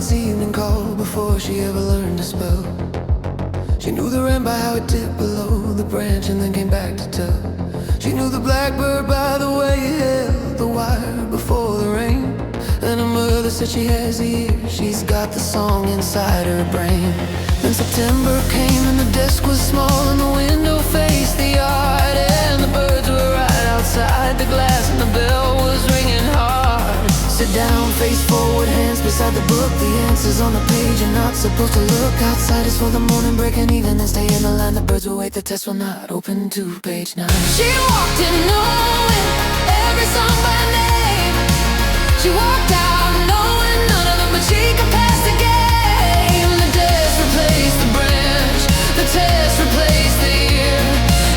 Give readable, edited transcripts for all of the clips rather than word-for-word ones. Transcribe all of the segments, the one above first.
night's evening call before she ever learned to spell. She knew the wren by how it dipped below the branch and then came back to tell. She knew the blackbird by the way it held the wire before the rain. And her mother said she has the ear, she's got the song inside her brain. Then September came and the desk was small and the window faced the yard, and the birds were right outside the glass and the bell was ringing hard. Sit down, face forward, hands beside the book. The answer's on the page, you're not supposed to look outside. It's for the morning break and even then stay in the line. The birds will wait, the test will not open to page 9. She walked in knowing every song by name. She walked out knowing none of them, but she could pass the game. The desk replaced the branch, the test replaced the year,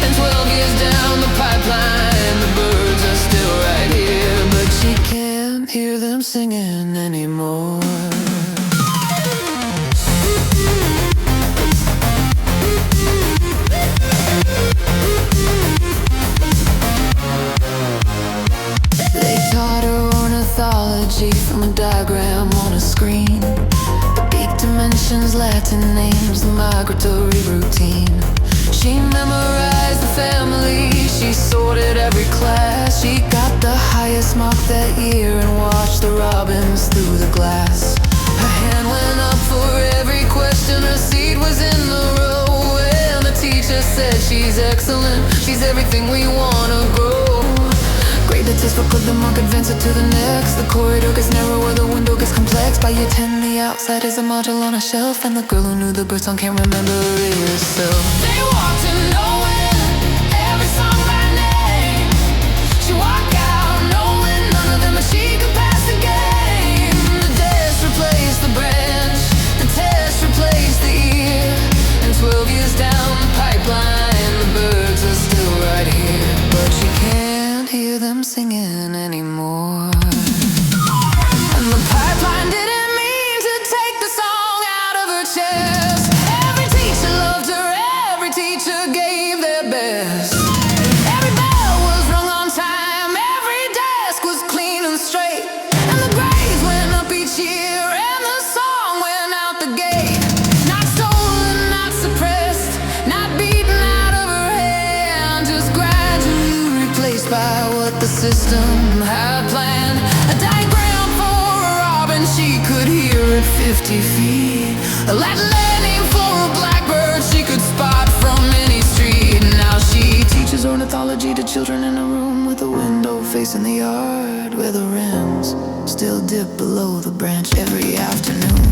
and 12 years down the pipeline, the birds are still right here. But she can't hear them singing anymore. They taught her ornithology from a diagram on a screen, the peak dimensions, Latin names, the migratory routine. She memorized the family, she sorted every class. She got the highest mark that year and watched the robins through the glass. Her hand went up for every question, her seat was in the row, and the teacher said she's excellent, she's everything we wanna grow. Grade the test, but could the mark advance it to the next? The corridor gets narrower, the window gets complex. By year 10, the outside is a module on a shelf, and the girl who knew the bird song can't remember it herself. They walked in knowing every song by name. She walked out knowing none of them, but she could pass the game. The desk replaced the branch, the test replaced the year, and 12 years down the pipeline, the birds are still right here. But she can't hear them singing anymore. And the pipeline didn't mean to take the song out of her chest. Every teacher loved her, every teacher gave their best. Every bell was rung on time, every desk was clean and straight, and the grades went up each year and the song went out the gate. Not stolen, not suppressed, not beaten out of her hand, just gradually replaced by what the system had planned. A diagram for a robin, she could hear at 50 feet. A Latin name for a blackbird, she could spot from any street. Now she teaches ornithology to children in a room with a window facing the yard, where the wrens still dip below the branch every afternoon.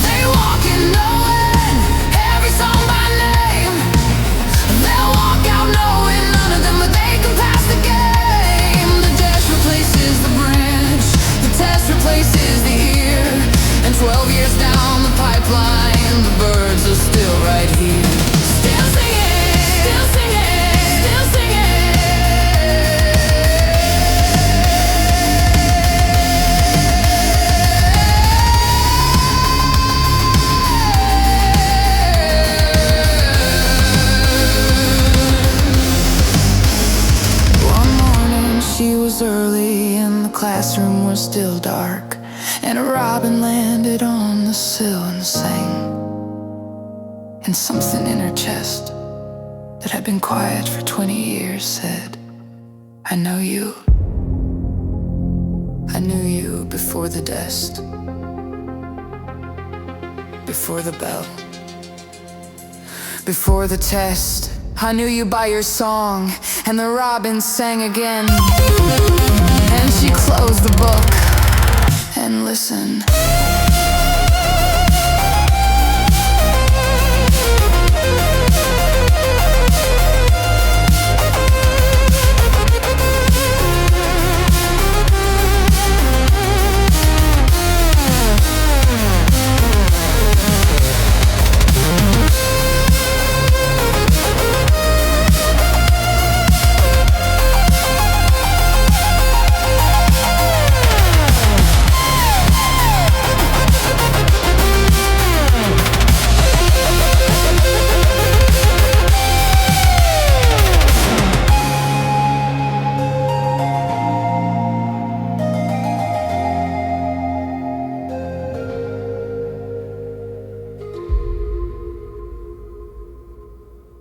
They walk in knowing every song by name. They'll walk out knowing none of them, but they can pass the game. The desk replaces the branch, the test replaces the ear, and 12 years down the pipeline, the birds are still right here. Still singing, still singing, still singing. One morning she was early and the classroom was still dark, and a robin landed on the sill and sang. And something in her chest that had been quiet for 20 years said, I know you. I knew you before the desk, before the bell, before the test. I knew you by your song, and the robin sang again. And she closed the book and listened.